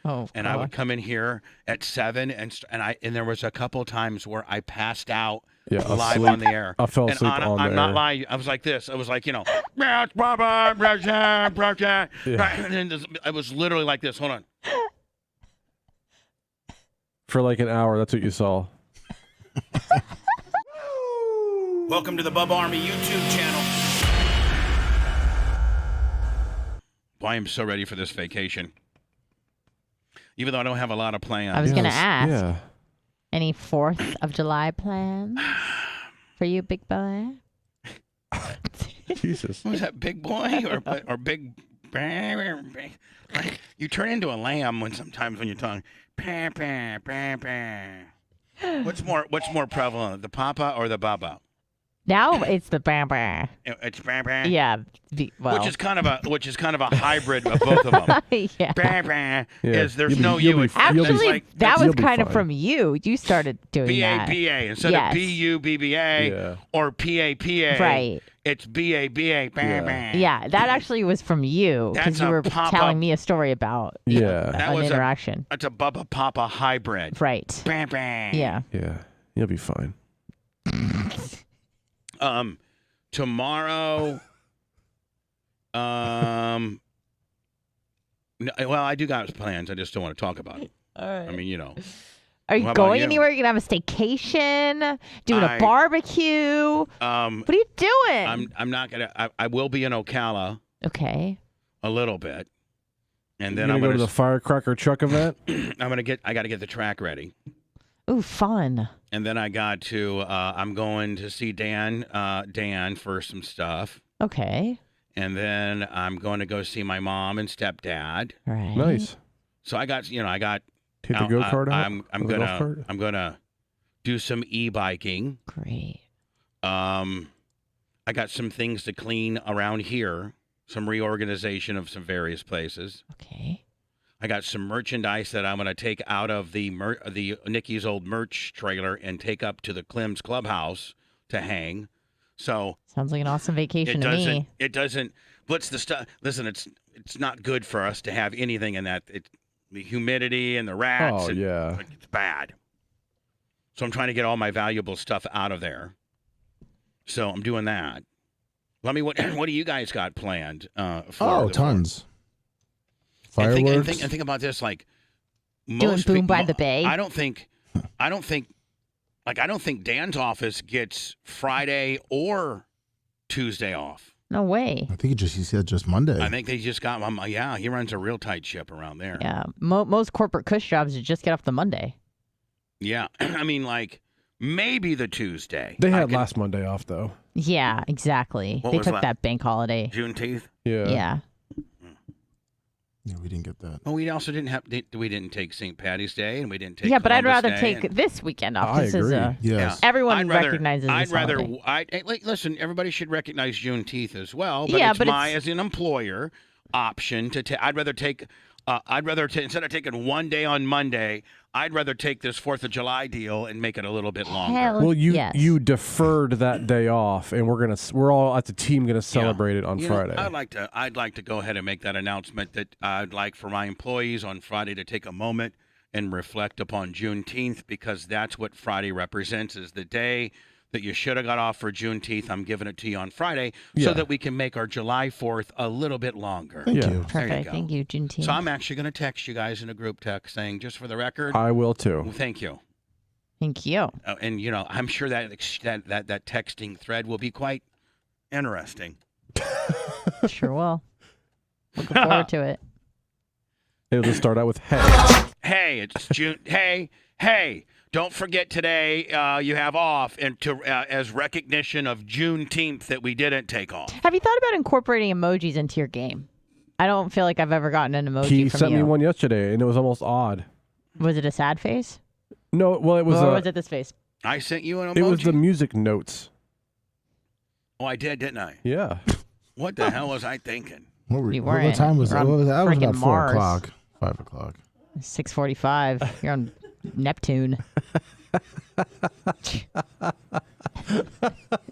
Oh, and I would come in here at 7, and there was a couple times where I passed out live on the air. I fell asleep and on the I'm not air. lying. I was like this. I was like, yeah, it's Bubba, and I was literally like this. Hold on. For like an hour, that's what you saw. Welcome to the Bubba Army YouTube channel. Boy, I am so ready for this vacation. Even though I don't have a lot of plans. I was going to ask. Yeah. Any 4th of July plans for you, big boy? Jesus. Was that big boy or big? You turn into a lamb sometimes when you're talking. What's more prevalent, the papa or the baba? Now it's the bamba. It's Yeah. Well. which is kind of a hybrid of both of them. Yeah. Is there's You'll no be- you. you'll be It's fine. Actually, like that you'll was be kind of fine. from you. You started doing that. BABA instead Yes. of BUBBA Yeah. or PAPA. Right. It's BABA. Yeah, that actually was from you because That's you a were pop-up. telling me a story about Yeah. That an was interaction. That's a Bubba Papa hybrid. Right. Yeah. Yeah. You'll be fine. Tomorrow. Well, I do got plans. I just don't want to talk about it. All right. I mean, Are you How about going you? anywhere? You're gonna have a staycation, doing a barbecue. What are you doing? I'm not gonna. I will be in Ocala Okay. a little bit, and then You're I'm gonna gonna go to the firecracker truck event. I got to get the track ready, Ooh, fun. and then I got to. I'm going to see Dan for some stuff, Okay. and then I'm going to go see my mom and stepdad. All right. Nice. So I got Take the go-kart out. I'm Or the golf cart? gonna do some e-biking. Great. I got some things to clean around here, some reorganization of some various places. Okay. I got some merchandise that I'm going to take out of the Nikki's old merch trailer and take up to the Clem's Clubhouse to hang. So Sounds like an awesome vacation it to doesn't. me. It doesn't. What's the stuff? Listen, it's not good for us to have anything in that. The humidity and the rats. Oh, and, yeah. like, it's bad. So I'm trying to get all my valuable stuff out of there. So I'm doing that. Let me. What do you guys got planned? For Tons. And Fireworks. think about this. Like Doing most Boom peop- by the Bay? I don't think Dan's office gets Friday or Tuesday off. No way. I think he said just Monday. I think they just got. He runs a real tight ship around there. Yeah. Most corporate cush jobs you just get off the Monday. Yeah, I mean, like maybe the Tuesday. They had last Monday off though. Yeah, exactly. What They was took that? that bank holiday. Juneteenth. Yeah. Yeah. Yeah, we didn't get that. Well, we also didn't have. We didn't take St. Patty's Day, and we didn't take. Yeah, but I'd Columbus rather Day, take and- this weekend off. I This is agree. a Yes. everyone I'd rather- recognizes I'd this rather. holiday. Listen. Everybody should recognize Juneteenth as well. But Yeah, it's but my it's- as an employer option to take. I'd rather take. Instead of taking one day on Monday, I'd rather take this 4th of July deal and make it a little bit longer. Hell Well, yes. you deferred that day off, and we're all at the team gonna celebrate it on You know, Friday. I'd like to go ahead and make that announcement that I'd like for my employees on Friday to take a moment and reflect upon Juneteenth, because that's what Friday represents, is the day that you should have got off for Juneteenth. I'm giving it to you on Friday Yeah. so that we can make our July 4th a little bit longer. Thank Yeah. you. Perfect. go. Thank you, Juneteenth. So I'm actually going to text you guys in a group text saying, just for the record, I will too. well, thank you. Thank you. And I'm sure that texting thread will be quite interesting. Sure will. Looking forward to it. It'll just start out with hey. Hey, it's June. hey. Don't forget today you have off, and as recognition of Juneteenth that we didn't take off. Have you thought about incorporating emojis into your game? I don't feel like I've ever gotten an emoji He from sent you. me one yesterday, and it was almost odd. Was it a sad face? No, well, it was. Or was it this face? I sent you an emoji. It was the music notes. Oh, I did, didn't I? Yeah. What the hell was I thinking? You What weren't. time was You're that? on What was that? That was frickin' about 4 Mars. o'clock. 5 o'clock. 6:45. You're on Neptune.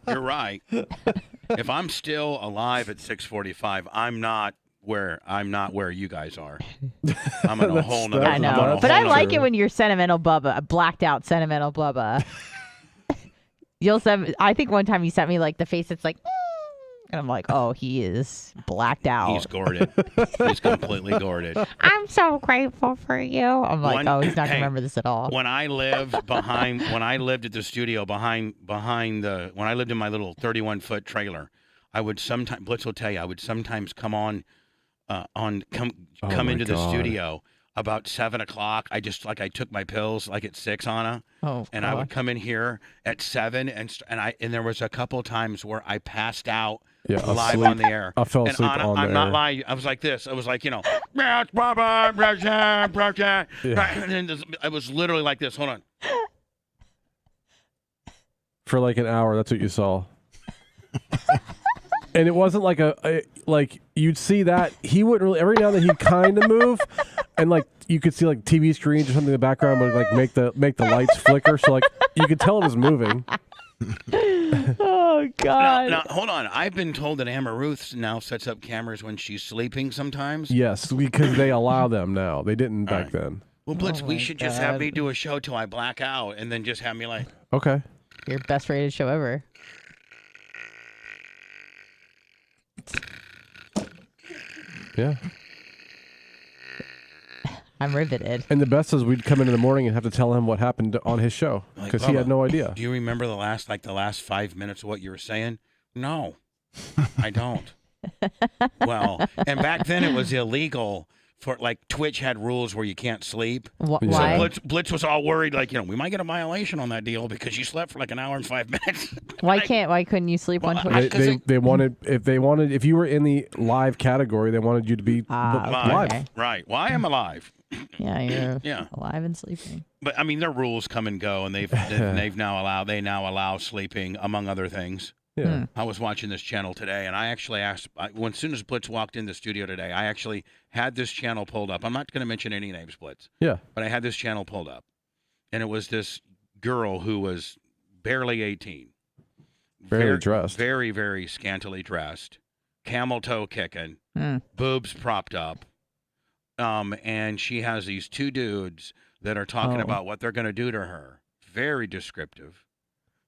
You're right. If I'm still alive at 6:45, I'm not where I'm not where you guys are. I'm in a whole nother. I know, but I like it when you're sentimental Bubba, blacked out sentimental Bubba. You'll send. I think one time you sent me like the face that's like, and I'm like, oh, he is blacked out. He's gourded. He's completely gourded. I'm so grateful for you. I'm like, oh, he's not gonna remember this at all. When I lived at the studio behind the, when I lived in my little 31-foot trailer, I would sometimes, Blitz will tell you, I would sometimes come into the studio about 7 o'clock. I took my pills like at 6, Anna. Oh, and I would come in here at 7 and there was a couple times where I passed out live on the air. I fell asleep Anna, on the I'm not air. lying. I was like this. I was like, yeah, it's Bubba, and I was literally like this. Hold on. For like an hour, that's what you saw. And it wasn't like like you'd see that he wouldn't really. Every now and then he'd kind of move, and like you could see like TV screens or something in the background would like make the lights flicker. So like you could tell it was moving. Oh God! Now hold on. I've been told that Amber Ruth now sets up cameras when she's sleeping sometimes. Yes, because they allow them now. They didn't back then. Well, Blitz, we should just have me do a show till I black out, and then just have me like. Okay. Your best rated show ever. Yeah. I'm riveted. And the best is we'd come in the morning and have to tell him what happened on his show because he had no idea. Do you remember the last 5 minutes of what you were saying? No, I don't. Well, and back then it was illegal for Twitch had rules where you can't sleep. Why? So Blitz was all worried, we might get a violation on that deal because you slept for like an hour and 5 minutes. Why couldn't you sleep on Twitch? They wanted if you were in the live category, they wanted you to be live. Okay. Right. Well, I am alive. Yeah, you're alive and sleeping. But I mean, their rules come and go, and they now allow sleeping among other things. Yeah. I was watching this channel today, and I actually asked as soon as Blitz walked in the studio today, I actually had this channel pulled up. I'm not going to mention any names, Blitz. Yeah. But I had this channel pulled up, and it was this girl who was barely 18, barely dressed, very, very scantily dressed, camel toe kicking, boobs propped up, and she has these two dudes that are talking about what they're going to do to her. Very descriptive.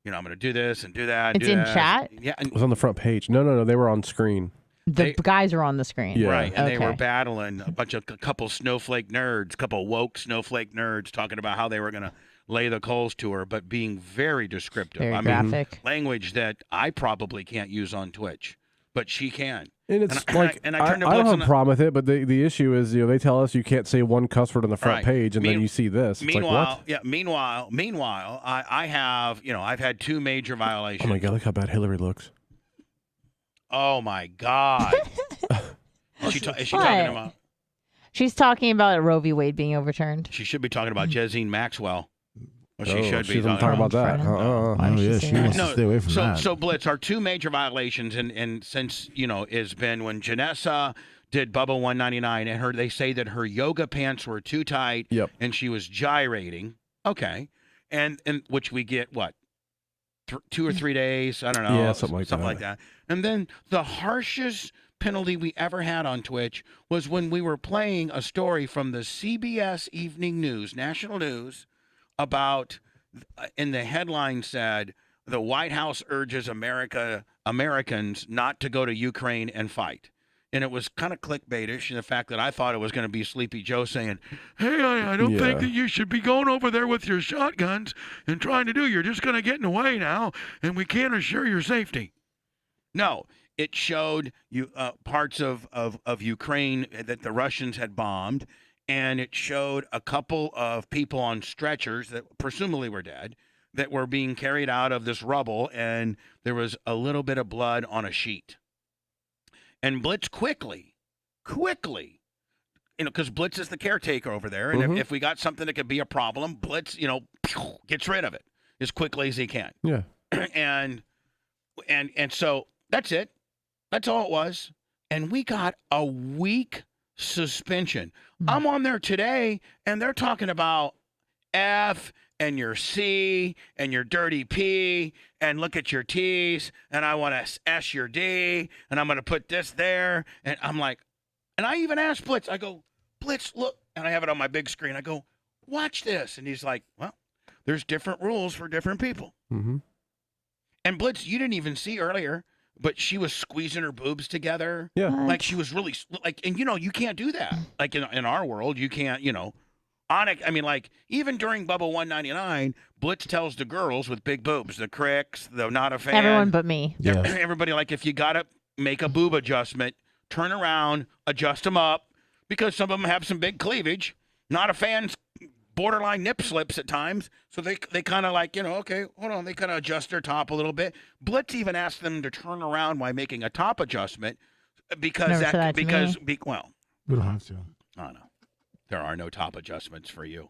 I'm going to do this and do that. It's in chat? Yeah. It was on the front page. No. They were on screen. The guys are on the screen. Yeah. Right. And they were battling a couple snowflake nerds, couple woke snowflake nerds talking about how they were going to lay the coals to her, but being very descriptive. Very graphic. Language that I probably can't use on Twitch, but she can. And it's I don't have a problem with it, but the issue is, they tell us you can't say one cuss word on the front page, and then you see this. It's meanwhile, like, what? Meanwhile, I have, I've had 2 major violations. Oh my God, look how bad Hillary looks. Oh my God. Is she talking about? She's talking about Roe v. Wade being overturned. She should be talking about Jezine Maxwell. Well, she should be talking about that. She wants to stay away from that. So Blitz, our 2 major violations, and since has been when Janessa did Bubba 199, and they say that her yoga pants were too tight, and she was gyrating. Okay, and which we get 2 or 3 days? I don't know. Something like that. And then the harshest penalty we ever had on Twitch was when we were playing a story from the CBS Evening News, national news, about, and the headline said, the White House urges Americans not to go to Ukraine and fight. And it was kind of clickbaitish in the fact that I thought it was going to be Sleepy Joe saying, hey, I don't think that you should be going over there with your shotguns and trying to do. You're just going to get in the way now, and we can't assure your safety. No, it showed you parts of Ukraine that the Russians had bombed. And it showed a couple of people on stretchers that presumably were dead that were being carried out of this rubble, and there was a little bit of blood on a sheet. And Blitz quickly, because Blitz is the caretaker over there, and if we got something that could be a problem, Blitz, gets rid of it as quickly as he can. Yeah. And so that's it. That's all it was. And we got a week suspension. I'm on there today, and they're talking about F and your C and your dirty P, and look at your T's, and I want to S your D, and I'm going to put this there. And I'm like, And I even asked Blitz, I go, Blitz, look, and I have it on my big screen. I go, watch this. And he's like, well, there's different rules for different people. Mm-hmm. And Blitz, you didn't even see earlier, but she was squeezing her boobs together. Yeah. What? Like she was really, like, and you can't do that. Like in our world, you can't, I mean, like, even during Bubba 199, Blitz tells the girls with big boobs, the cricks, the not a fan. Everyone but me. Yeah. Everybody, like, if you got to make a boob adjustment, turn around, adjust them up, because some of them have some big cleavage. Not a fan's borderline nip slips at times. So they kind of like, okay, hold on. They kind of adjust their top a little bit. Blitz even asked them to turn around while making a top adjustment because Never said that to me. well, We don't have to. I don't know. There are no top adjustments for you.